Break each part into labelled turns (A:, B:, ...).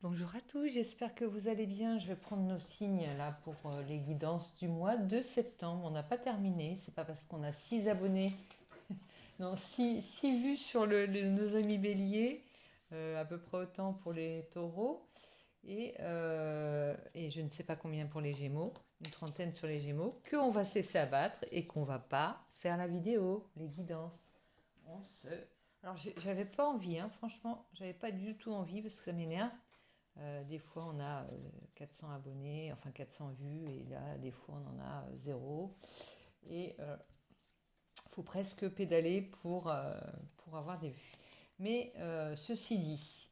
A: Bonjour à tous, j'espère que vous allez bien. Je vais prendre nos signes là pour les guidances du mois de septembre. On n'a pas terminé, c'est pas parce qu'on a 6 abonnés, non, 6 vues sur nos amis béliers, à peu près autant pour les taureaux, et je ne sais pas combien pour les gémeaux, une trentaine sur les gémeaux, qu'on va se laisser abattre et qu'on va pas faire la vidéo, les guidances. On se... Alors j'avais pas envie, hein, franchement, j'avais pas du tout envie parce que ça m'énerve. Des fois, on a 400 abonnés, enfin 400 vues, et là, des fois, on en a zéro. Et il faut presque pédaler pour avoir des vues. Mais ceci dit,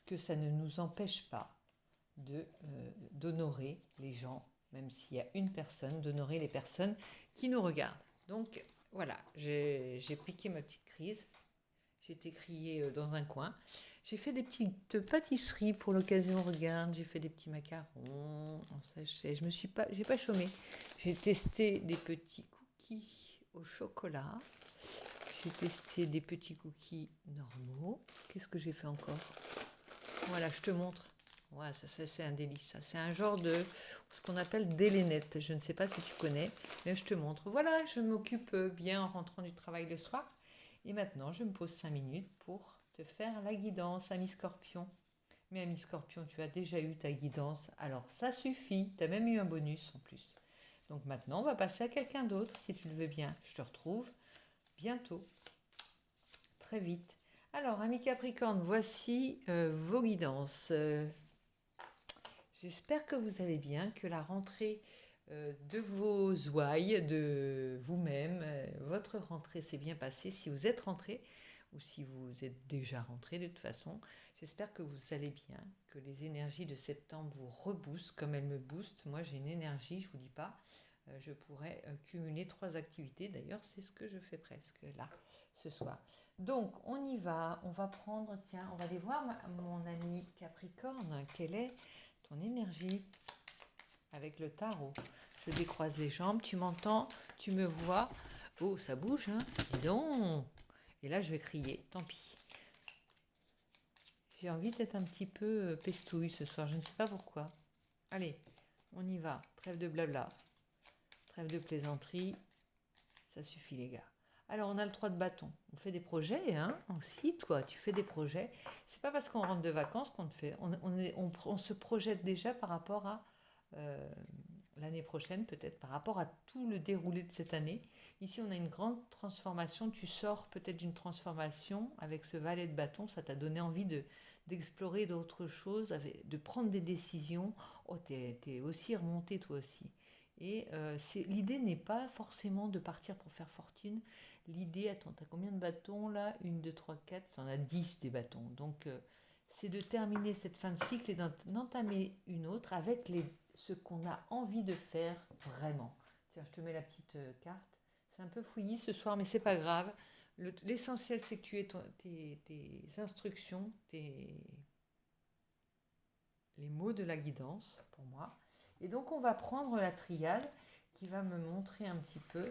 A: que ça ne nous empêche pas d'honorer les gens, même s'il y a une personne, d'honorer les personnes qui nous regardent. Donc voilà, j'ai piqué ma petite crise. J'ai été criée dans un coin. J'ai fait des petites pâtisseries pour l'occasion. Regarde, j'ai fait des petits macarons en sachet. J'ai pas chômé. J'ai testé des petits cookies au chocolat. J'ai testé des petits cookies normaux. Qu'est-ce que j'ai fait encore? Voilà, je te montre. Ouais, ça c'est un délice. Ça, c'est un genre de ce qu'on appelle des lénettes. Je ne sais pas si tu connais, mais je te montre. Voilà, je m'occupe bien en rentrant du travail le soir. Et maintenant, je me pose 5 minutes pour te faire la guidance, ami Scorpion. Mais ami Scorpion, tu as déjà eu ta guidance, alors ça suffit. Tu as même eu un bonus en plus. Donc maintenant, on va passer à quelqu'un d'autre, si tu le veux bien. Je te retrouve bientôt, très vite. Alors, ami Capricorne, voici vos guidances. J'espère que vous allez bien, que la rentrée de vos ouailles, de vous-même, votre rentrée s'est bien passée. Si vous êtes rentré ou si vous êtes déjà rentré de toute façon, j'espère que vous allez bien, que les énergies de septembre vous reboostent comme elles me boostent. Moi, j'ai une énergie, je vous dis pas. Je pourrais cumuler 3 activités. D'ailleurs, c'est ce que je fais presque là, ce soir. Donc, on y va. On va prendre, tiens, on va aller voir mon ami Capricorne. Quelle est ton énergie avec le tarot? Je décroise les jambes. Tu m'entends? Tu me vois? Oh, ça bouge, hein? Dis donc! Et là, je vais crier. Tant pis. J'ai envie d'être un petit peu pestouille ce soir. Je ne sais pas pourquoi. Allez, on y va. Trêve de blabla. Trêve de plaisanterie. Ça suffit, les gars. Alors, on a le 3 de bâton. On fait des projets, hein, aussi, toi, tu fais des projets. C'est pas parce qu'on rentre de vacances qu'on te fait. On se projette déjà par rapport à euh, l'année prochaine, peut-être, par rapport à tout le déroulé de cette année. Ici, on a une grande transformation. Tu sors peut-être d'une transformation avec ce valet de bâton. Ça t'a donné envie d'explorer d'autres choses, de prendre des décisions. Oh, t'es aussi remonté, toi aussi. Et l'idée n'est pas forcément de partir pour faire fortune. L'idée, attends, t'as combien de bâtons là? Une, 2, 3, 4, ça en a 10 des bâtons. Donc c'est de terminer cette fin de cycle et d'entamer une autre avec ce qu'on a envie de faire vraiment. Tiens, je te mets la petite carte. C'est un peu fouillis ce soir, mais c'est pas grave. L'essentiel, c'est que tu aies tes instructions, les mots de la guidance pour moi. Et donc on va prendre la triade qui va me montrer un petit peu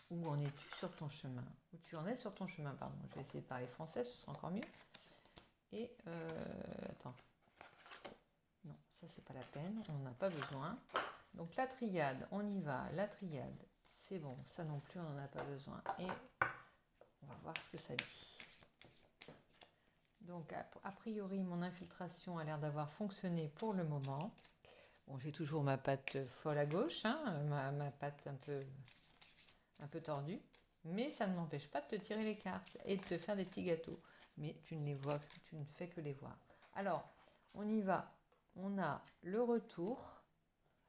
A: où en es-tu sur ton chemin. Où tu en es sur ton chemin, pardon. Je vais essayer de parler français, ce sera encore mieux. Et attends. Non, ça c'est pas la peine, on n'a pas besoin. Donc la triade, on y va. La triade, c'est bon, ça non plus on n'en a pas besoin. Et on va voir ce que ça dit. Donc a priori mon infiltration a l'air d'avoir fonctionné pour le moment. Bon, j'ai toujours ma patte folle à gauche, hein, ma patte un peu tordue, mais ça ne m'empêche pas de te tirer les cartes et de te faire des petits gâteaux. Mais tu ne les vois, tu ne fais que les voir. Alors, on y va. On a le retour,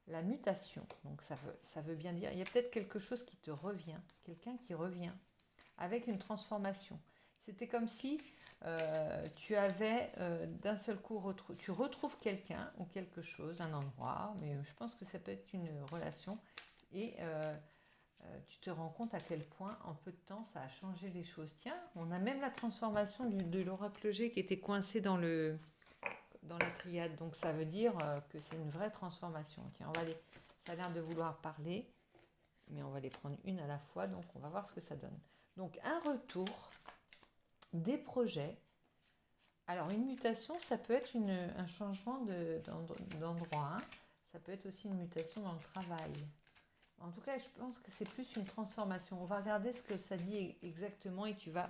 A: la mutation. Donc ça veut bien dire, il y a peut-être quelque chose qui te revient, quelqu'un qui revient avec une transformation. C'était comme si tu avais d'un seul coup, tu retrouves quelqu'un ou quelque chose, un endroit, mais je pense que ça peut être une relation, et tu te rends compte à quel point en peu de temps ça a changé les choses. Tiens, on a même la transformation de l'oracle G qui était coincé dans la triade, donc ça veut dire que c'est une vraie transformation. Tiens, ça a l'air de vouloir parler, mais on va les prendre une à la fois, donc on va voir ce que ça donne. Donc un retour, des projets, Alors, une mutation, ça peut être un changement d'endroit, hein. Ça peut être aussi une mutation dans le travail. En tout cas, je pense que c'est plus une transformation. On va regarder ce que ça dit exactement et tu vas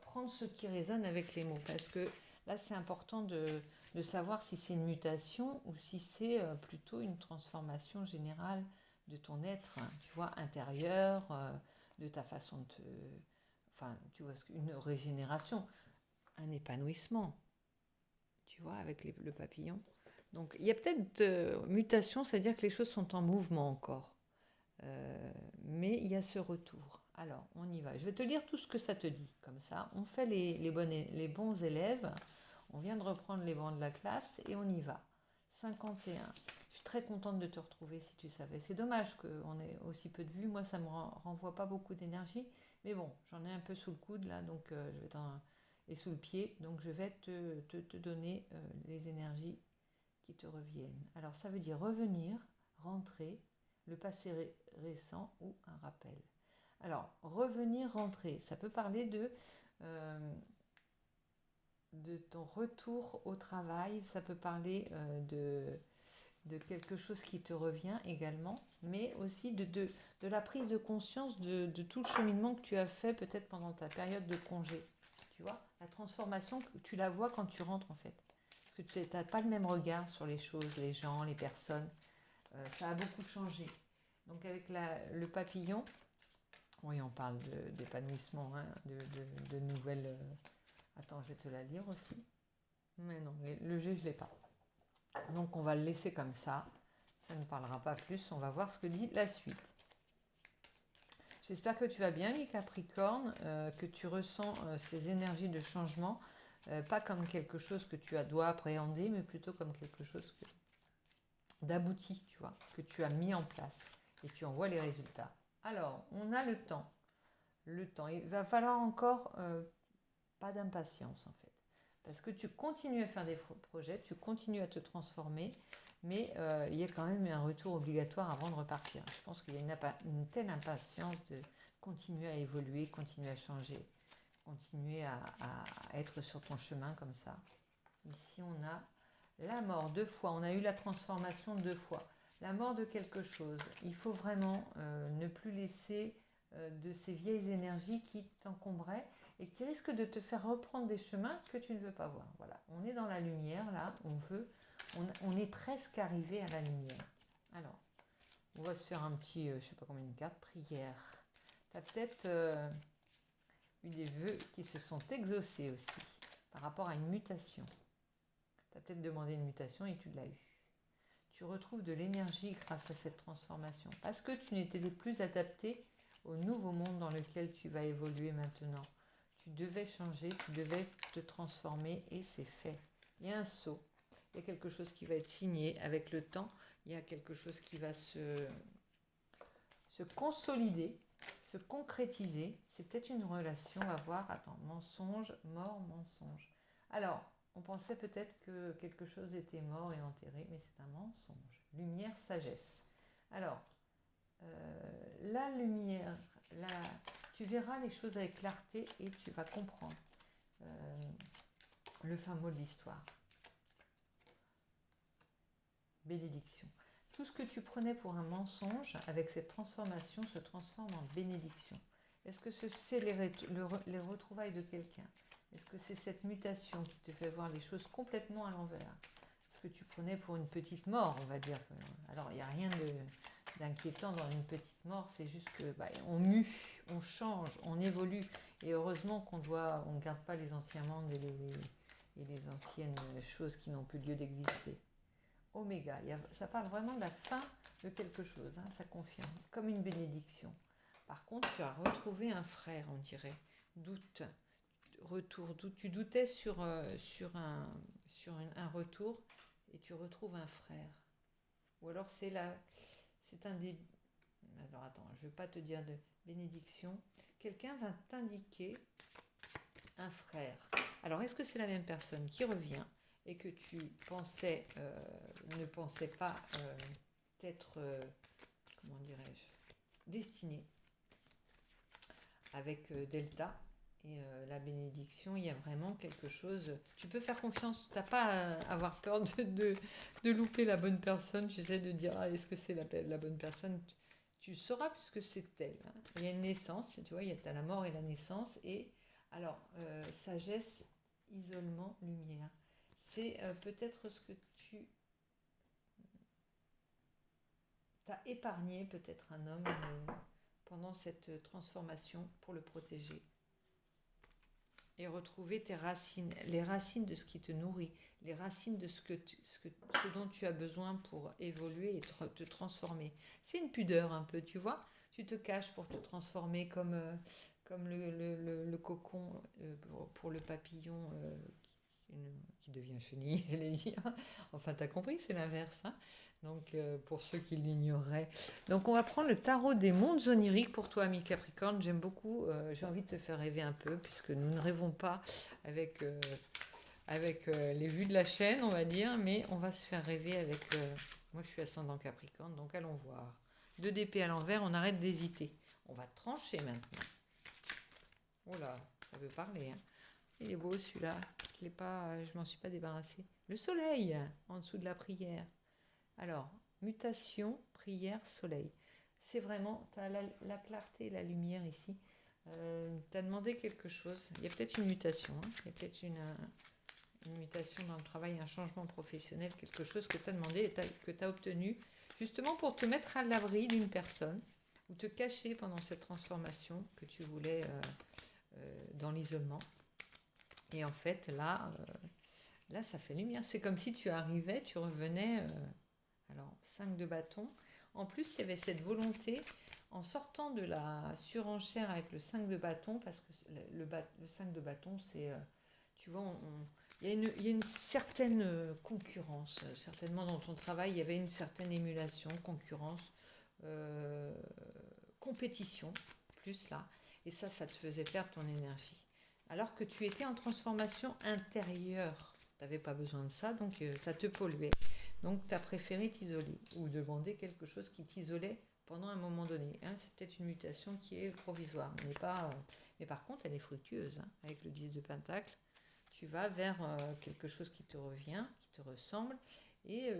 A: prendre ce qui résonne avec les mots. Parce que là, c'est important de savoir si c'est une mutation ou si c'est plutôt une transformation générale de ton être, hein, tu vois, intérieur, de ta façon de te... Enfin, tu vois, une régénération, un épanouissement, tu vois, avec le papillon. Donc, il y a peut-être mutation, c'est-à-dire que les choses sont en mouvement encore. Mais il y a ce retour. Alors, on y va. Je vais te lire tout ce que ça te dit. Comme ça, on fait les bons élèves. On vient de reprendre les bancs de la classe et on y va. 51. Je suis très contente de te retrouver si tu savais. C'est dommage qu'on ait aussi peu de vues. Moi, ça ne me renvoie pas beaucoup d'énergie. Mais bon, j'en ai un peu sous le coude là, donc je vais et sous le pied. Donc, je vais te donner les énergies qui te reviennent. Alors, ça veut dire revenir, rentrer, le passé récent ou un rappel. Alors, revenir, rentrer, ça peut parler de ton retour au travail, ça peut parler de quelque chose qui te revient également, mais aussi de la prise de conscience de tout le cheminement que tu as fait peut-être pendant ta période de congé. Tu vois, la transformation, tu la vois quand tu rentres en fait. Parce que tu n'as pas le même regard sur les choses, les gens, les personnes. Ça a beaucoup changé. Donc avec le papillon, oui, on parle d'épanouissement, hein, de nouvelles... Attends, je vais te la lire aussi. Mais non, le G, je ne l'ai pas. Donc on va le laisser comme ça. Ça ne parlera pas plus. On va voir ce que dit la suite. J'espère que tu vas bien, les Capricornes, que tu ressens ces énergies de changement, pas comme quelque chose que tu dois appréhender, mais plutôt comme quelque chose d'abouti, tu vois, que tu as mis en place et tu en vois les résultats. Alors, on a le temps. Le temps. Il va falloir encore pas d'impatience en fait. Parce que tu continues à faire des projets, tu continues à te transformer, mais il y a quand même un retour obligatoire avant de repartir. Je pense qu'il y a une telle impatience de continuer à évoluer, continuer à changer, continuer à être sur ton chemin comme ça. Ici, on a la mort 2 fois. On a eu la transformation 2 fois. La mort de quelque chose. Il faut vraiment ne plus laisser de ces vieilles énergies qui t'encombraient et qui risquent de te faire reprendre des chemins que tu ne veux pas voir. Voilà, on est dans la lumière là, on est presque arrivé à la lumière. Alors, on va se faire un petit, je ne sais pas combien de cartes, prière. Tu as peut-être eu des vœux qui se sont exaucés aussi par rapport à une mutation. Tu as peut-être demandé une mutation et tu l'as eu. Tu retrouves de l'énergie grâce à cette transformation parce que tu n'étais plus adapté au nouveau monde dans lequel tu vas évoluer maintenant. Tu devais changer, tu devais te transformer et c'est fait. Il y a un saut, il y a quelque chose qui va être signé avec le temps, il y a quelque chose qui va se consolider, se concrétiser. C'est peut-être une relation à voir. Attends, mensonge, mort, mensonge. Alors, on pensait peut-être que quelque chose était mort et enterré, mais c'est un mensonge. Lumière, sagesse. Alors, la lumière, tu verras les choses avec clarté et tu vas comprendre le fin mot de l'histoire. Bénédiction. Tout ce que tu prenais pour un mensonge, avec cette transformation, se transforme en bénédiction. Est-ce que c'est les retrouvailles de quelqu'un? Est-ce que c'est cette mutation qui te fait voir les choses complètement à l'envers? Ce que tu prenais pour une petite mort, on va dire. Alors, il n'y a rien d'inquiétant dans une petite mort, c'est juste que on mue, on change, on évolue. Et heureusement qu'on ne garde pas les anciens mondes et les anciennes choses qui n'ont plus lieu d'exister. Oméga, ça parle vraiment de la fin de quelque chose, hein, ça confirme, comme une bénédiction. Par contre, tu as retrouvé un frère, on dirait. Doute, retour, doute. Tu doutais sur un retour et tu retrouves un frère. Ou alors c'est un des... Alors attends, je ne vais pas te dire de bénédiction. Quelqu'un va t'indiquer un frère. Alors est-ce que c'est la même personne qui revient et que tu ne pensais pas être, comment dirais-je, destiné avec Delta. Et la bénédiction, il y a vraiment quelque chose. Tu peux faire confiance. Tu n'as pas à avoir peur de louper la bonne personne. Tu sais, de dire, ah, est-ce que c'est la bonne personne? Tu sauras puisque c'est elle. Hein. Il y a une naissance, tu vois, il y a la mort et la naissance. Et alors, sagesse, isolement, lumière. C'est peut-être ce que tu as épargné, peut-être un homme pendant cette transformation pour le protéger. Et retrouver tes racines, les racines de ce qui te nourrit, les racines de ce dont tu as besoin pour évoluer et te transformer. C'est une pudeur un peu, tu vois. Tu te caches pour te transformer comme le cocon pour le papillon qui devient chenille, j'allais dire. Enfin, t'as compris, c'est l'inverse. Hein. Donc, pour ceux qui l'ignoreraient. Donc, on va prendre le tarot des mondes oniriques pour toi, ami Capricorne. J'aime beaucoup. J'ai envie de te faire rêver un peu, puisque nous ne rêvons pas avec les vues de la chaîne, on va dire, mais on va se faire rêver avec. Moi, je suis ascendant Capricorne, donc allons voir. 2 d'épée à l'envers, on arrête d'hésiter. On va trancher maintenant. Oh là, ça veut parler. Hein. Il est beau celui-là. Je m'en suis pas débarrassée. Le soleil en dessous de la prière. Alors, mutation, prière, soleil. C'est vraiment, tu as la clarté et la lumière ici. Tu as demandé quelque chose. Il y a peut-être une mutation. Hein. Il y a peut-être une mutation dans le travail, un changement professionnel, quelque chose que tu as demandé et que tu as obtenu, justement pour te mettre à l'abri d'une personne ou te cacher pendant cette transformation que tu voulais dans l'isolement. Et en fait, là, ça fait lumière. C'est comme si tu arrivais, tu revenais. Alors, 5 de bâton. En plus, il y avait cette volonté, en sortant de la surenchère avec le 5 de bâton, parce que le 5 de bâton, c'est, tu vois, il y a une certaine concurrence. Certainement, dans ton travail, il y avait une certaine émulation, concurrence, euh, compétition, plus là. Et ça te faisait perdre ton énergie. Alors que tu étais en transformation intérieure. Tu n'avais pas besoin de ça, donc ça te polluait. Donc tu as préféré t'isoler ou demander quelque chose qui t'isolait pendant un moment donné. Hein, c'est peut-être une mutation qui est provisoire, mais par contre elle est fructueuse. Hein, avec le 10 de Pentacle, tu vas vers quelque chose qui te revient, qui te ressemble. Et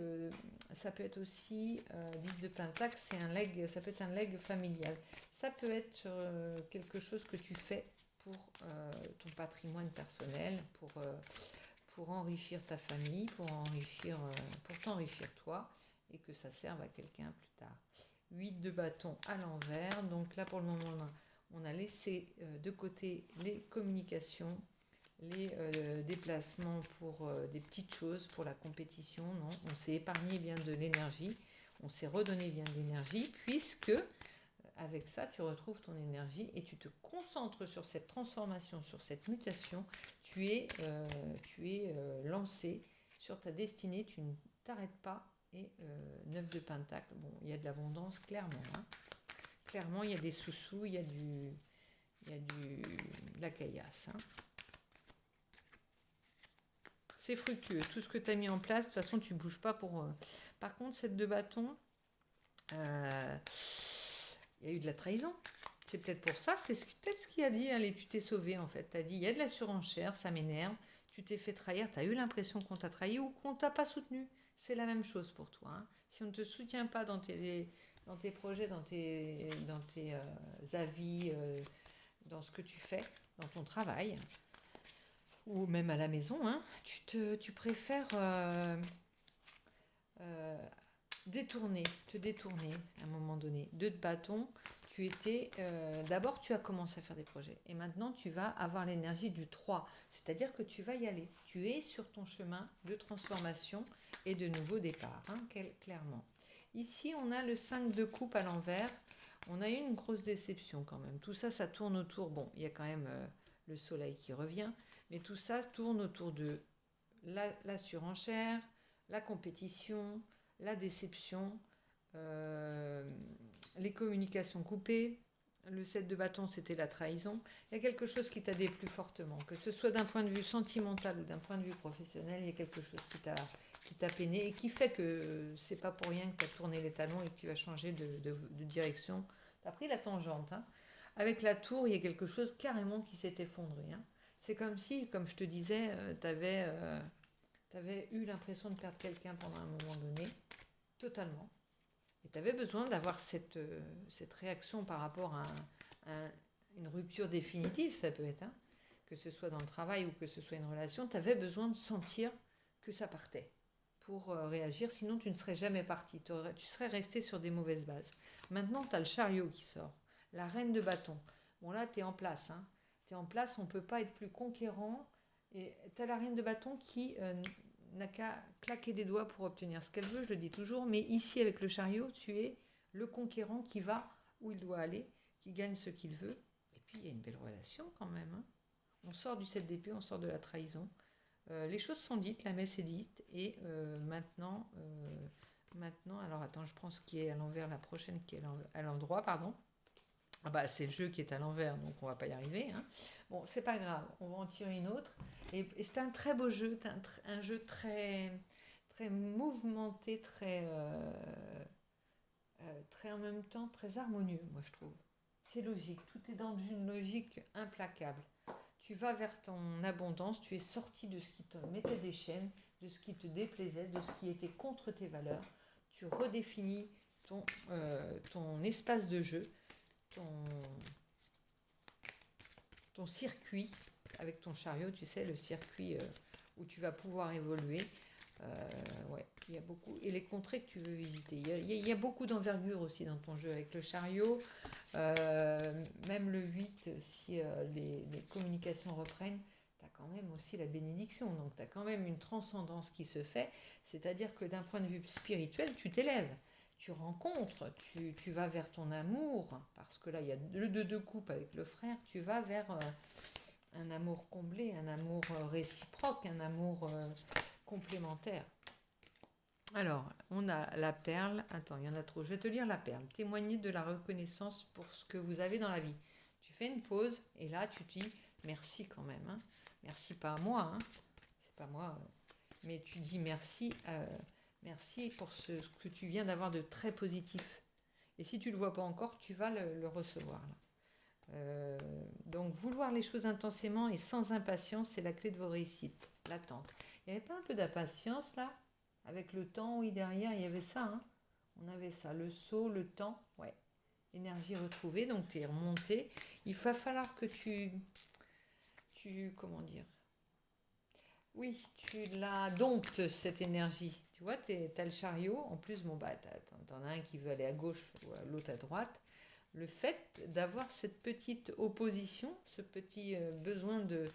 A: ça peut être aussi, 10 de Pentacle, ça peut être un legs familial. Ça peut être quelque chose que tu fais pour ton patrimoine personnel, pour enrichir ta famille, pour t'enrichir toi, et que ça serve à quelqu'un plus tard. 8 de bâton à l'envers, donc là pour le moment on a laissé de côté les communications, les déplacements pour des petites choses, pour la compétition, non, on s'est épargné bien de l'énergie, on s'est redonné bien de l'énergie, puisque avec ça, tu retrouves ton énergie et tu te concentres sur cette transformation, sur cette mutation. Tu es lancé sur ta destinée, tu ne t'arrêtes pas. Et 9 de Pentacle, bon, il y a de l'abondance, clairement. Hein. Clairement, il y a des sous-sous, il y a de la caillasse. Hein. C'est fructueux. Tout ce que tu as mis en place, de toute façon, tu ne bouges pas pour... Par contre, cette de bâton... il y a eu de la trahison. C'est peut-être pour ça, c'est peut-être ce qu'il a dit, allez, tu t'es sauvé en fait. Tu as dit, il y a de la surenchère, ça m'énerve, tu t'es fait trahir, tu as eu l'impression qu'on t'a trahi ou qu'on t'a pas soutenu. C'est la même chose pour toi. Hein. Si on ne te soutient pas dans tes projets, dans tes avis, dans ce que tu fais, dans ton travail, ou même à la maison, hein, tu préfères te détourner à un moment donné. 2 de bâton, d'abord tu as commencé à faire des projets et maintenant tu vas avoir l'énergie du 3, c'est-à-dire que tu vas y aller. Tu es sur ton chemin de transformation et de nouveau départ, hein, clairement. Ici, on a le 5 de coupe à l'envers. On a eu une grosse déception quand même. Tout ça, ça tourne autour. Bon, il y a quand même le soleil qui revient, mais tout ça tourne autour de la surenchère, la compétition, la déception, les communications coupées. Le 7 de bâton, c'était la trahison. Il y a quelque chose qui t'a déplu fortement, que ce soit d'un point de vue sentimental ou d'un point de vue professionnel, il y a quelque chose qui t'a peiné et qui fait que c'est pas pour rien que tu as tourné les talons et que tu vas changer de direction. Tu as pris la tangente. Hein. Avec la tour, il y a quelque chose carrément qui s'est effondré, hein. C'est comme si, comme je te disais, tu avais eu l'impression de perdre quelqu'un pendant un moment donné, totalement. Et tu avais besoin d'avoir cette réaction par rapport à, une rupture définitive, ça peut être, hein, que ce soit dans le travail ou que ce soit une relation, tu avais besoin de sentir que ça partait pour réagir, sinon tu ne serais jamais parti, tu serais resté sur des mauvaises bases. Maintenant, tu as le chariot qui sort, la reine de bâton. Bon là, tu es en place, hein. Tu es en place, on ne peut pas être plus conquérant. Et tu as la reine de bâton qui n'a qu'à claquer des doigts pour obtenir ce qu'elle veut, je le dis toujours, mais ici avec le chariot, tu es le conquérant qui va où il doit aller, qui gagne ce qu'il veut. Et puis il y a une belle relation quand même, hein. On sort du 7 d'épée, on sort de la trahison. Les choses sont dites, la messe est dite, et maintenant, alors attends, je prends ce qui est à l'envers, la prochaine qui est à l'endroit, pardon. Ah bah c'est le jeu qui est à l'envers, donc on va pas y arriver, hein. Bon, c'est pas grave, on va en tirer une autre. Et c'est un très beau jeu, un jeu très, très mouvementé, très en même temps très harmonieux, moi je trouve. C'est logique, tout est dans une logique implacable. Tu vas vers ton abondance, tu es sorti de ce qui te mettait des chaînes, de ce qui te déplaisait, de ce qui était contre tes valeurs. Tu redéfinis ton espace de jeu, ton, ton circuit avec ton chariot, tu sais, le circuit où tu vas pouvoir évoluer. Ouais, il y a beaucoup. Et les contrées que tu veux visiter. Il y a beaucoup d'envergure aussi dans ton jeu avec le chariot. Même le 8, si les communications reprennent, tu as quand même aussi la bénédiction. Donc tu as quand même une transcendance qui se fait. C'est-à-dire que d'un point de vue spirituel, tu t'élèves. Tu rencontres, tu vas vers ton amour, parce que là, il y a le deux coupes avec le frère, tu vas vers un amour comblé, un amour réciproque, un amour complémentaire. Alors, on a la perle. Attends, il y en a trop. Je vais te lire la perle. Témoigner de la reconnaissance pour ce que vous avez dans la vie. Tu fais une pause et là, tu te dis merci quand même, hein. Merci pas à moi, hein. C'est pas moi. Mais tu dis merci, merci pour ce que tu viens d'avoir de très positif. Et si tu ne le vois pas encore, tu vas le recevoir là. Donc vouloir les choses intensément et sans impatience, c'est la clé de vos réussites. L'attente. Il n'y avait pas un peu d'impatience là? Avec le temps, oui, derrière, il y avait ça, hein. On avait ça, le saut, le temps, ouais. Énergie retrouvée, donc tu es remonté. Il va falloir que comment dire? Oui, tu la domptes, cette énergie. Tu vois, tu as le chariot. En plus, bon, bah, t'en as un qui veut aller à gauche, l'autre à droite. Le fait d'avoir cette petite opposition, ce petit besoin de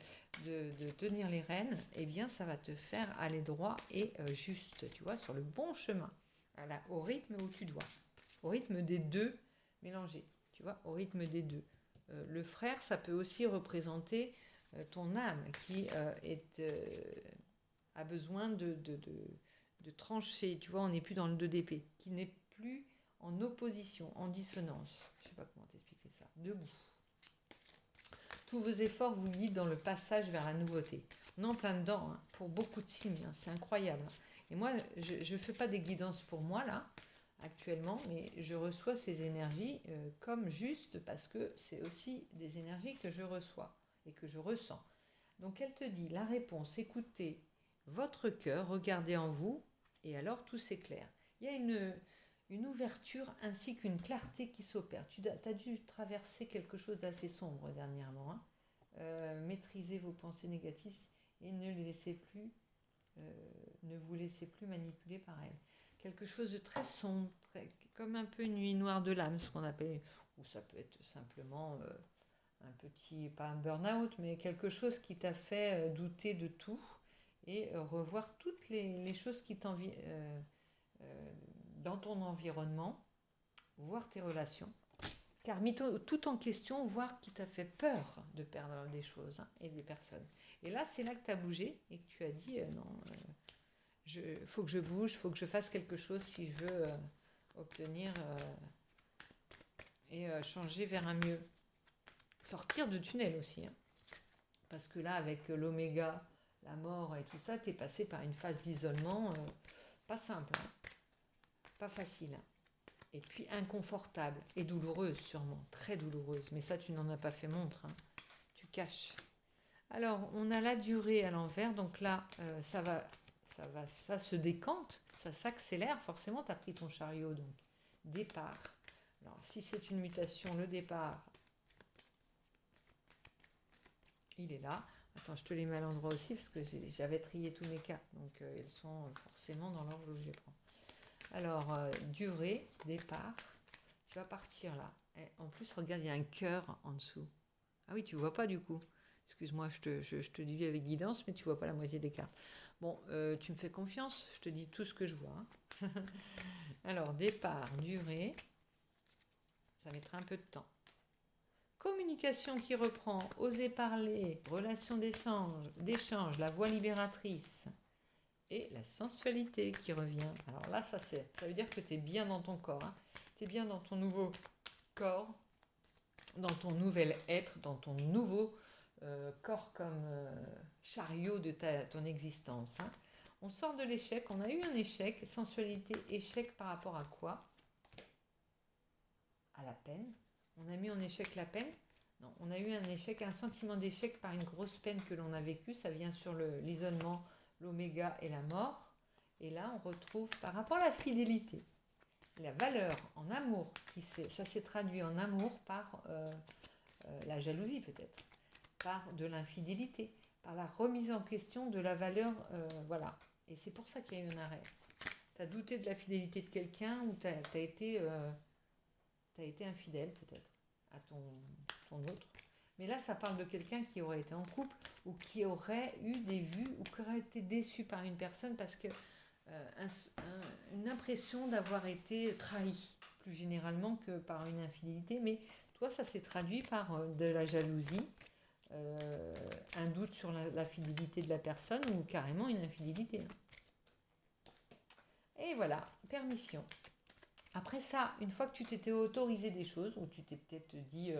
A: tenir les rênes, eh bien, ça va te faire aller droit et juste, tu vois, sur le bon chemin, au rythme où tu dois, au rythme des deux mélangés, tu vois, au rythme des deux. Le frère, ça peut aussi représenter ton âme qui a besoin de trancher, tu vois, on n'est plus dans le 2 d'épée, qui n'est plus en opposition, en dissonance. Je ne sais pas comment t'expliquer ça. Debout. Tous vos efforts vous guident dans le passage vers la nouveauté. On est en plein dedans, hein, pour beaucoup de signes, hein, c'est incroyable. Et moi, je ne fais pas des guidances pour moi, là, actuellement, mais je reçois ces énergies comme juste parce que c'est aussi des énergies que je reçois et que je ressens. Donc elle te dit, la réponse, écoutez votre cœur, regardez en vous, et alors tout s'éclaire. Il y a une ouverture ainsi qu'une clarté qui s'opère. Tu as dû traverser quelque chose d'assez sombre dernièrement, hein. Maîtrisez vos pensées négatives et ne les laissez plus, ne vous laissez plus manipuler par elles. Quelque chose de très sombre, comme un peu une nuit noire de l'âme, ce qu'on appelle, ou ça peut être simplement un petit, pas un burn-out, mais quelque chose qui t'a fait douter de tout et revoir toutes les choses qui dans ton environnement, voir tes relations, car mis tout en question, voir qui t'a fait peur de perdre des choses, hein, et des personnes. Et là, c'est là que tu as bougé et que tu as dit non, faut que je bouge, faut que je fasse quelque chose si je veux obtenir et changer vers un mieux. Sortir de tunnel aussi, hein. Parce que là, avec l'oméga, la mort et tout ça, tu es passé par une phase d'isolement pas simple, hein, pas facile, hein. et puis inconfortable et douloureuse sûrement, très douloureuse. Mais ça, tu n'en as pas fait montre, hein. Tu caches. Alors, on a la durée à l'envers, donc là, ça se décante, ça s'accélère. Forcément, tu as pris ton chariot, donc départ. Alors, si c'est une mutation, le départ, il est là. Attends, je te les mets à l'endroit aussi parce que j'avais trié tous mes cartes, donc elles sont forcément dans l'ordre où je les prends. Alors, durée, départ, tu vas partir là. Et en plus, regarde, il y a un cœur en dessous. Ah oui, tu vois pas du coup. Excuse-moi, je te dis les guidances, mais tu vois pas la moitié des cartes. Bon, tu me fais confiance, je te dis tout ce que je vois, hein. Alors, départ, durée, ça mettra un peu de temps. Communication qui reprend, oser parler, relation d'échange, la voix libératrice et la sensualité qui revient. Alors là, ça veut dire que tu es bien dans ton corps, hein. Tu es bien dans ton nouveau corps, dans ton nouvel être, dans ton nouveau corps comme chariot de ton existence, hein. On sort de l'échec, on a eu un échec, sensualité, échec par rapport à quoi? À la peine. On a mis en échec la peine. Non, on a eu un échec, un sentiment d'échec par une grosse peine que l'on a vécue. Ça vient sur l'isolement, l'oméga et la mort. Et là, on retrouve par rapport à la fidélité, la valeur en amour, ça s'est traduit en amour par la jalousie peut-être, par de l'infidélité, par la remise en question de la valeur, voilà. Et c'est pour ça qu'il y a eu un arrêt. Tu as douté de la fidélité de quelqu'un ou tu as été infidèle peut-être à ton autre. Mais là, ça parle de quelqu'un qui aurait été en couple ou qui aurait eu des vues ou qui aurait été déçu par une personne parce que une impression d'avoir été trahi, plus généralement que par une infidélité. Mais toi, ça s'est traduit par de la jalousie, un doute sur la fidélité de la personne ou carrément une infidélité. Et voilà, permission. Après ça, une fois que tu t'étais autorisé des choses, ou tu t'es peut-être dit,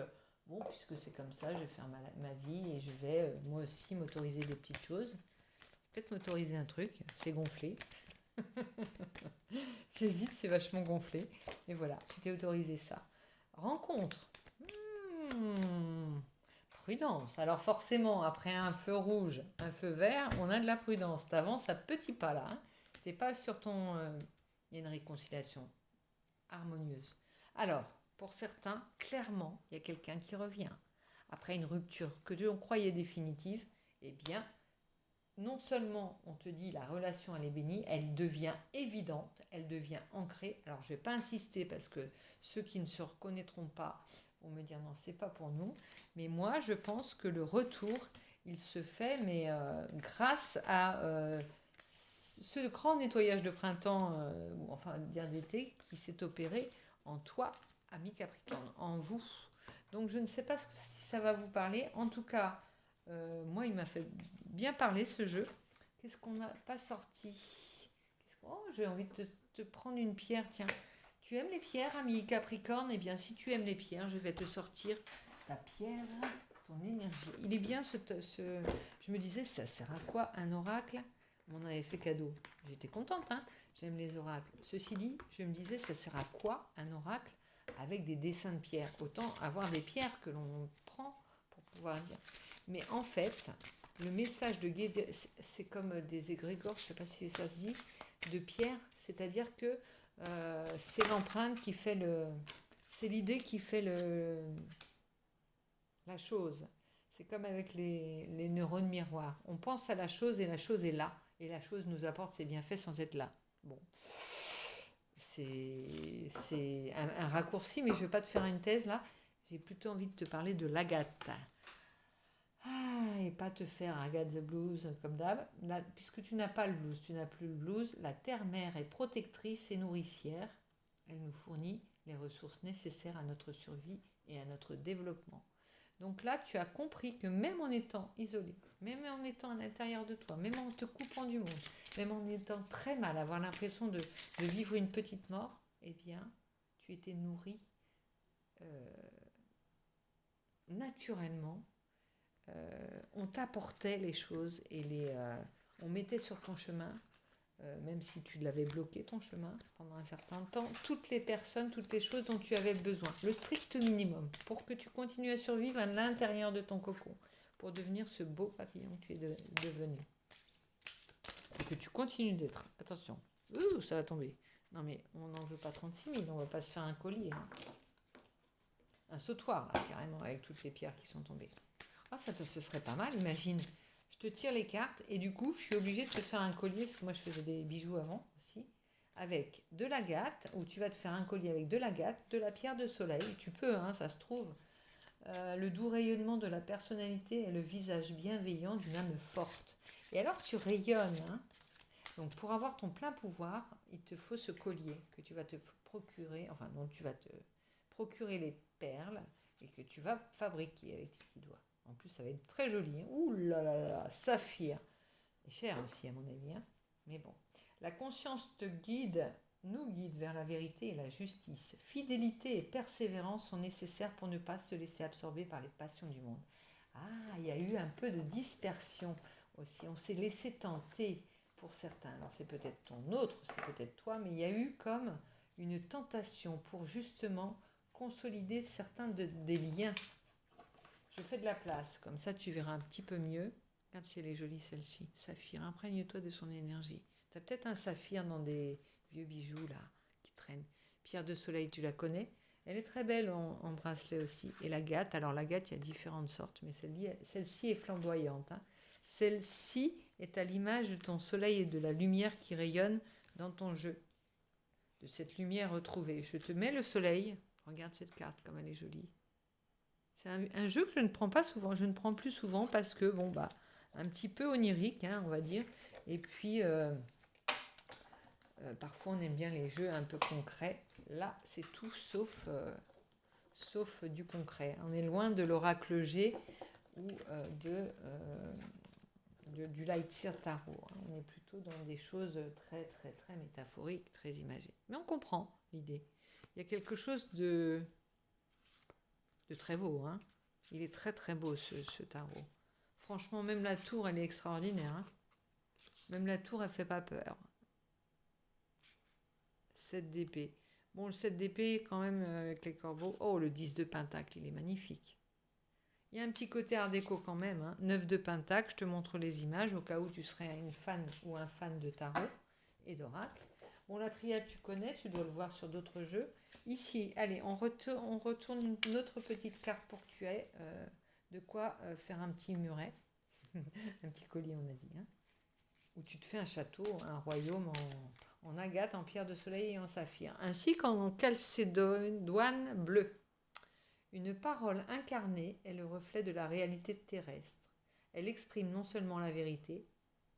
A: bon, puisque c'est comme ça, je vais faire ma vie et je vais moi aussi m'autoriser des petites choses. Peut-être m'autoriser un truc, c'est gonflé. J'hésite, c'est vachement gonflé. Et voilà, tu t'es autorisé ça. Rencontre. Prudence. Alors forcément, après un feu rouge, un feu vert, on a de la prudence. T'avances à petits pas là, hein. T'es pas sur ton... Il y a une réconciliation harmonieuse. Alors, pour certains, clairement, il y a quelqu'un qui revient. Après une rupture que l'on croyait définitive, eh bien, non seulement on te dit la relation elle est bénie, elle devient évidente, elle devient ancrée. Alors je ne vais pas insister parce que ceux qui ne se reconnaîtront pas vont me dire non, c'est pas pour nous. Mais moi je pense que le retour il se fait mais grâce à ce grand nettoyage de printemps, ou enfin bien d'été, qui s'est opéré en toi, ami Capricorne, en vous. Donc je ne sais pas si ça va vous parler. En tout cas, moi, il m'a fait bien parler ce jeu. Qu'est-ce qu'on n'a pas sorti? Oh, j'ai envie de te prendre une pierre. Tiens, tu aimes les pierres, ami Capricorne? Eh bien, si tu aimes les pierres, je vais te sortir ta pierre, ton énergie. Il est bien Je me disais, ça sert à quoi un oracle? On en avait fait cadeau. J'étais contente, hein. J'aime les oracles. Ceci dit, je me disais, ça sert à quoi un oracle avec des dessins de pierres? Autant avoir des pierres que l'on prend pour pouvoir dire. Mais en fait, le message de guide, c'est comme des égrégores, je ne sais pas si ça se dit, de pierre, c'est-à-dire que c'est l'empreinte qui fait c'est l'idée qui fait la chose. C'est comme avec les neurones miroirs. On pense à la chose et la chose est là. Et la chose nous apporte ses bienfaits sans être là. Bon, c'est un raccourci, mais je ne vais pas te faire une thèse là. J'ai plutôt envie de te parler de l'agate. Et pas te faire Agathe the Blues comme d'hab. Là, puisque tu n'as pas le blues, tu n'as plus le blues, la terre-mère est protectrice et nourricière. Elle nous fournit les ressources nécessaires à notre survie et à notre développement. Donc là, tu as compris que même en étant isolé, même en étant à l'intérieur de toi, même en te coupant du monde, même en étant très mal, avoir l'impression de vivre une petite mort, eh bien, tu étais nourri naturellement. On t'apportait les choses et on mettait sur ton chemin même si tu l'avais bloqué ton chemin pendant un certain temps, toutes les personnes, toutes les choses dont tu avais besoin, le strict minimum, pour que tu continues à survivre à l'intérieur de ton cocon, pour devenir ce beau papillon que tu es devenu. Et que tu continues d'être. Attention, ça va tomber. Non mais on n'en veut pas 36 000, on va pas se faire un collier. Hein. Un sautoir, là, carrément, avec toutes les pierres qui sont tombées. Ah, ce serait pas mal, imagine. Je te tire les cartes et du coup, je suis obligée de te faire un collier, parce que moi, je faisais des bijoux avant aussi, avec de l'agate, où tu vas te faire un collier avec de l'agate, de la pierre de soleil. Tu peux, hein, ça se trouve. Le doux rayonnement de la personnalité et le visage bienveillant d'une âme forte. Et alors, tu rayonnes, hein. Donc, pour avoir ton plein pouvoir, il te faut ce collier que tu vas te procurer, enfin, dont tu vas te procurer les perles et que tu vas fabriquer avec tes petits doigts. En plus, ça va être très joli. Hein. Ouh là là là, saphir. Et cher aussi, à mon avis. Hein. Mais bon, la conscience nous guide vers la vérité et la justice. Fidélité et persévérance sont nécessaires pour ne pas se laisser absorber par les passions du monde. Ah, il y a eu un peu de dispersion aussi. On s'est laissé tenter pour certains. Alors c'est peut-être ton autre, c'est peut-être toi, mais il y a eu comme une tentation pour justement consolider certains des liens. Je fais de la place, comme ça tu verras un petit peu mieux. Regarde si elle est jolie celle-ci, saphir, imprègne-toi de son énergie. Tu as peut-être un saphir dans des vieux bijoux là qui traînent. Pierre de soleil, tu la connais? Elle est très belle en bracelet aussi. Et l'agate, alors l'agate, il y a différentes sortes, mais celle-ci est flamboyante. Hein. Celle-ci est à l'image de ton soleil et de la lumière qui rayonne dans ton jeu. De cette lumière retrouvée. Je te mets le soleil. Regarde cette carte, comme elle est jolie. C'est un jeu que je ne prends pas souvent. Je ne prends plus souvent parce que, bon, bah, un petit peu onirique, hein, on va dire. Et puis, parfois, on aime bien les jeux un peu concrets. Là, c'est tout sauf du concret. On est loin de l'oracle G ou du Lightseer Tarot. Hein. On est plutôt dans des choses très, très, très métaphoriques, très imagées. Mais on comprend l'idée. Il y a quelque chose de très beau. Hein. Il est très, très beau, ce tarot. Franchement, même la tour, elle est extraordinaire. Hein. Même la tour, elle fait pas peur. 7 d'épée. Bon, le 7 d'épée, quand même, avec les corbeaux. Oh, le 10 de pentacle, il est magnifique. Il y a un petit côté art déco quand même. Hein. 9 de pentacle, je te montre les images au cas où tu serais une fan ou un fan de tarot et d'oracle. Bon, la triade, tu connais, tu dois le voir sur d'autres jeux. Ici, allez, on retourne notre petite carte pour que tu aies de quoi faire un petit muret. Un petit collier, on a dit. Hein. Où tu te fais un château, un royaume en agate, en pierre de soleil et en saphir. Ainsi qu'en calcédoine bleue. Une parole incarnée est le reflet de la réalité terrestre. Elle exprime non seulement la vérité,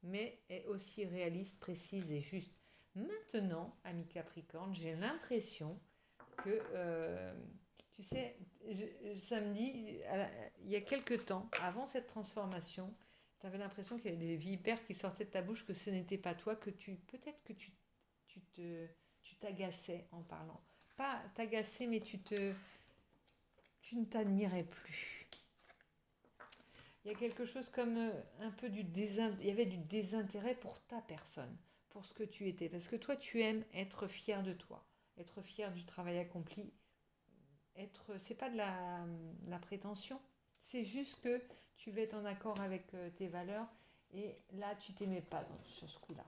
A: mais est aussi réaliste, précise et juste. Maintenant, ami Capricorne, j'ai l'impression que, tu sais, samedi, il y a quelque temps, avant cette transformation, tu avais l'impression qu'il y avait des vipères qui sortaient de ta bouche, que ce n'était pas toi, que peut-être que tu t'agaçais en parlant. Pas t'agacer, mais tu ne t'admirais plus. Il y a quelque chose comme un peu il y avait du désintérêt pour ta personne, pour ce que tu étais. Parce que toi, tu aimes être fier de toi, être fier du travail accompli. C'est pas de la prétention, c'est juste que tu veux être en accord avec tes valeurs. Et là, tu t'aimais pas sur ce coup-là.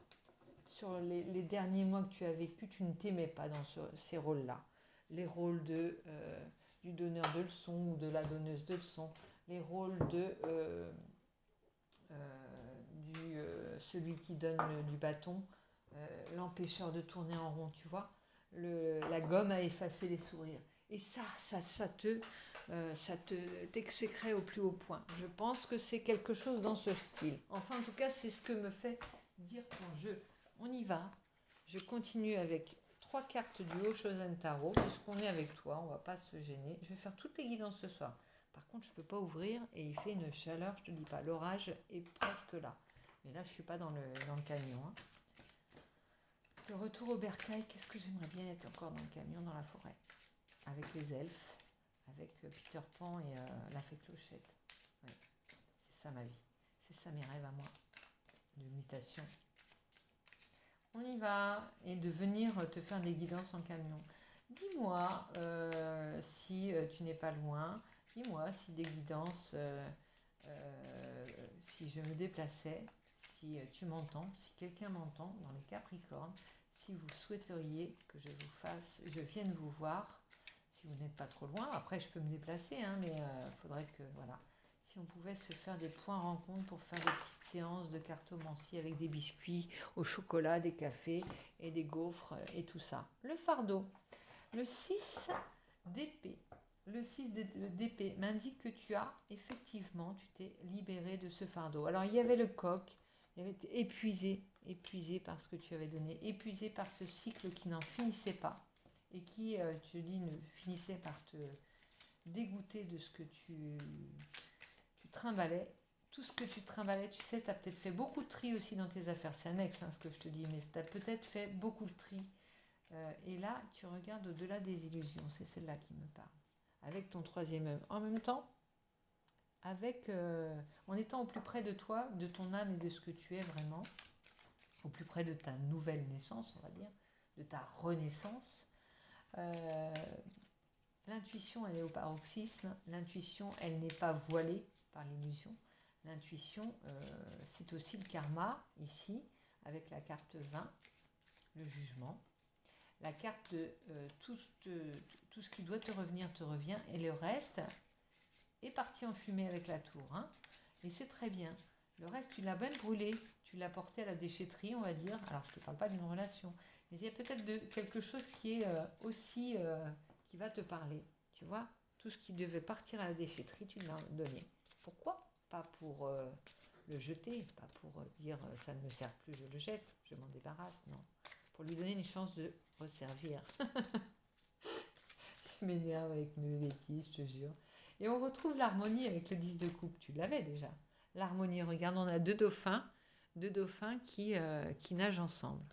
A: Sur les derniers mois que tu as vécu, tu ne t'aimais pas dans ces rôles-là. Les rôles du donneur de leçons ou de la donneuse de leçons, les rôles de celui qui donne du bâton, l'empêcheur de tourner en rond, tu vois, la gomme à effacer les sourires. Et ça t'exécrait au plus haut point. Je pense que c'est quelque chose dans ce style. Enfin, en tout cas, c'est ce que me fait dire ton jeu. On y va. Je continue avec 3 cartes du Haut-Shozen Tarot, puisqu'on est avec toi, on ne va pas se gêner. Je vais faire toutes les guidances ce soir. Par contre, je ne peux pas ouvrir et il fait une chaleur, je te dis pas, l'orage est presque là. Mais là, je ne suis pas dans le camion. Hein. Le retour au bercail, qu'est-ce que j'aimerais bien être encore dans le camion, dans la forêt. Avec les elfes, avec Peter Pan et la fée Clochette. Ouais, c'est ça ma vie. C'est ça mes rêves à moi, de mutation. on y va. Et de venir te faire des guidances en camion. Dis-moi si tu n'es pas loin. Dis-moi si des guidances, si je me déplaçais, si tu m'entends, si quelqu'un m'entend dans les Capricornes, si vous souhaiteriez que je vienne vous voir, si vous n'êtes pas trop loin. Après, je peux me déplacer, hein, mais il faudrait que, voilà. Si on pouvait se faire des points rencontres pour faire des petites séances de cartomancie avec des biscuits au chocolat, des cafés et des gaufres et tout ça. Le fardeau. Le 6 d'épée. Le 6 d'épée m'indique que tu as, effectivement, tu t'es libéré de ce fardeau. Alors, il y avait le coq, il avait été épuisé par ce que tu avais donné, épuisé par ce cycle qui n'en finissait pas et qui, je dis, ne finissait par te dégoûter de ce que tu trimballais. Tout ce que tu trimballais, tu sais, tu as peut-être fait beaucoup de tri aussi dans tes affaires. C'est annexe, hein, ce que je te dis, mais tu as peut-être fait beaucoup de tri. Et là, tu regardes au-delà des illusions. C'est celle-là qui me parle. Avec ton troisième œil. En même temps, en étant au plus près de toi, de ton âme et de ce que tu es vraiment, au plus près de ta nouvelle naissance, on va dire, de ta renaissance. L'intuition, elle est au paroxysme. L'intuition, elle n'est pas voilée par l'illusion. L'intuition, c'est aussi le karma, ici, avec la carte 20, le jugement. La carte de tout ce qui doit te revenir te revient, et le reste est parti en fumée avec la tour. Hein. Et c'est très bien. Le reste, tu l'as même brûlé. Tu l'as porté à la déchetterie, on va dire. Alors, je ne te parle pas d'une relation. Mais il y a peut-être quelque chose qui est aussi... qui va te parler. Tu vois, tout ce qui devait partir à la déchetterie, tu l'as donné. Pourquoi? Pas pour le jeter, pas pour dire ça ne me sert plus, je le jette, je m'en débarrasse, non. Pour lui donner une chance de resservir. Je m'énerve avec mes bêtises, je te jure. Et on retrouve l'harmonie avec le 10 de coupe. Tu l'avais déjà. L'harmonie, regarde, on a deux dauphins qui nagent ensemble.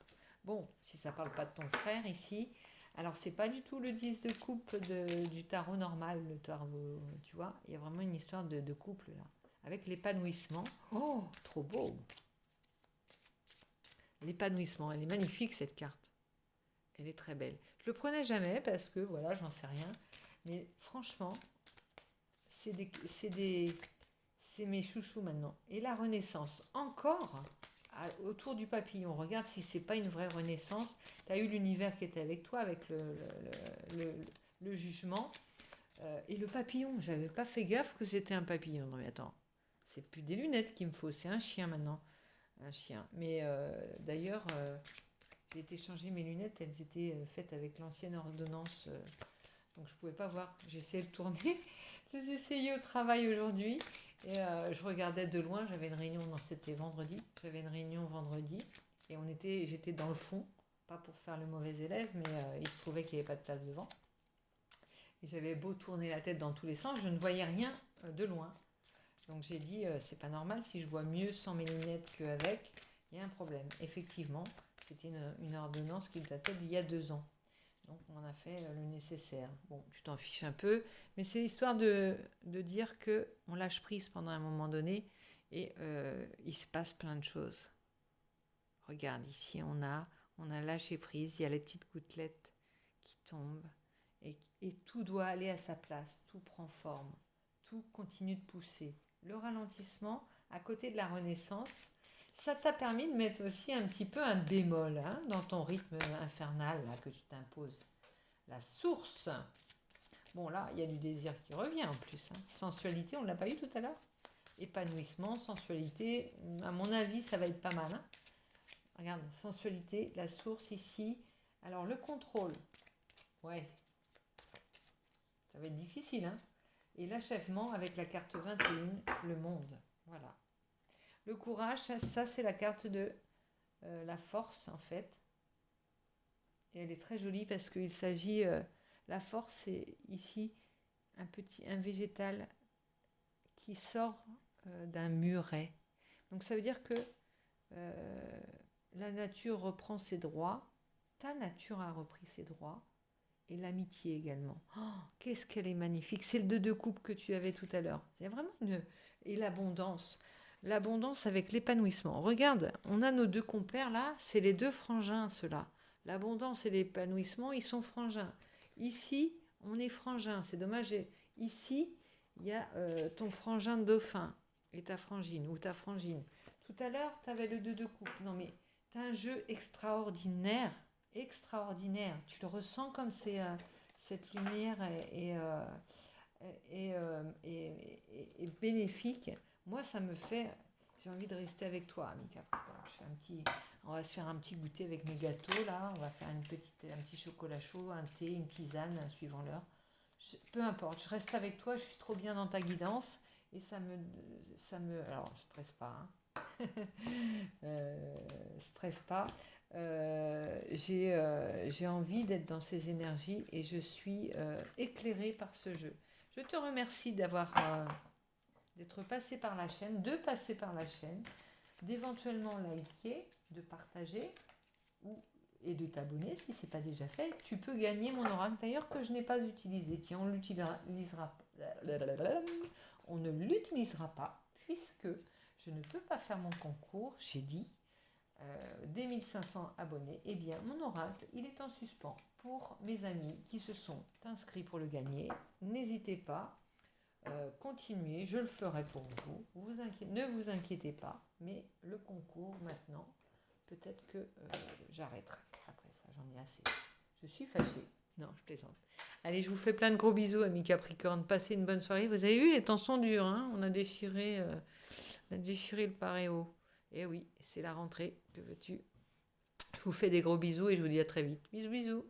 A: Bon, si ça ne parle pas de ton frère ici, alors c'est pas du tout le 10 de coupe du tarot normal, le tarot, tu vois. Il y a vraiment une histoire de couple là. Avec l'épanouissement. Oh, trop beau. L'épanouissement, elle est magnifique cette carte. Elle est très belle. Je le prenais jamais parce que, voilà, j'en sais rien. Mais franchement, c'est mes chouchous maintenant. Et la renaissance, encore, autour du papillon. Regarde si c'est pas une vraie renaissance. Tu as eu l'univers qui était avec toi, avec le jugement. Et le papillon, j'avais pas fait gaffe que c'était un papillon. Non mais attends, c'est plus des lunettes qu'il me faut, c'est un chien maintenant. Un chien. Mais d'ailleurs, j'ai été changer mes lunettes, elles étaient faites avec l'ancienne ordonnance, donc je ne pouvais pas voir. J'essayais de tourner, je les ai essayées au travail aujourd'hui, et je regardais de loin, j'avais une réunion, non c'était vendredi, j'avais une réunion vendredi, et j'étais dans le fond, pas pour faire le mauvais élève, mais il se trouvait qu'il n'y avait pas de place devant. Et j'avais beau tourner la tête dans tous les sens, je ne voyais rien de loin. Donc j'ai dit, c'est pas normal, si je vois mieux sans mes lunettes qu'avec, il y a un problème. Effectivement, c'était une ordonnance qui datait d'il y a 2 ans. Donc on a fait le nécessaire. Bon, tu t'en fiches un peu, mais c'est histoire de dire qu'on lâche prise pendant un moment donné et il se passe plein de choses. Regarde, ici on a lâché prise, il y a les petites gouttelettes qui tombent et tout doit aller à sa place, tout prend forme, tout continue de pousser. Le ralentissement, à côté de la renaissance, ça t'a permis de mettre aussi un petit peu un bémol hein, dans ton rythme infernal là, que tu t'imposes. La source. Bon là, il y a du désir qui revient en plus. Hein. Sensualité, on ne l'a pas eu tout à l'heure. Épanouissement, sensualité, à mon avis, ça va être pas mal. Hein. Regarde, sensualité, la source ici. Alors le contrôle, ouais, ça va être difficile. Hein. Et l'achèvement avec la carte 21, le monde. Voilà. Le courage, ça c'est la carte de la force en fait. Et elle est très jolie parce qu'il s'agit, la force c'est ici un végétal qui sort d'un muret. Donc ça veut dire que la nature reprend ses droits, ta nature a repris ses droits, et l'amitié également. Oh, qu'est-ce qu'elle est magnifique. C'est le 2 de coupe que tu avais tout à l'heure. C'est vraiment et l'abondance. l'abondance avec l'épanouissement. Regarde, on a nos deux compères là, c'est les deux frangins, ceux-là. L'abondance et l'épanouissement, ils sont frangins. Ici, on est frangins. C'est dommage. Ici, il y a ton frangin de dauphin et ta frangine ou ta frangine. Tout à l'heure, tu avais le 2 de coupe. Non, mais tu as un jeu extraordinaire. Extraordinaire. Tu le ressens comme c'est cette lumière est bénéfique. Moi, ça me fait. J'ai envie de rester avec toi, ami Capricorne. On va se faire un petit goûter avec mes gâteaux là. On va faire un petit chocolat chaud, un thé, une tisane, suivant l'heure. Peu importe, je reste avec toi. Je suis trop bien dans ta guidance et alors, je stresse pas. Hein. Stresse pas. J'ai envie d'être dans ces énergies et je suis éclairée par ce jeu. Je te remercie d'être passé par la chaîne, de passer par la chaîne, d'éventuellement liker, de partager et de t'abonner si ce n'est pas déjà fait. Tu peux gagner mon oracle d'ailleurs que je n'ai pas utilisé. Tiens, on ne l'utilisera pas puisque je ne peux pas faire mon concours, j'ai dit, des 1500 abonnés. Eh bien, mon oracle, il est en suspens pour mes amis qui se sont inscrits pour le gagner. N'hésitez pas. Continuez, je le ferai pour vous. Ne vous inquiétez pas, mais le concours maintenant, peut-être que j'arrêterai. Après ça, j'en ai assez. Je suis fâchée. Non, je plaisante. Allez, je vous fais plein de gros bisous, amis Capricorne. Passez une bonne soirée. Vous avez vu, les temps sont durs. Hein, on a déchiré le paréo. Et oui, c'est la rentrée. Que veux-tu? Je vous fais des gros bisous et je vous dis à très vite. Bisous, bisous.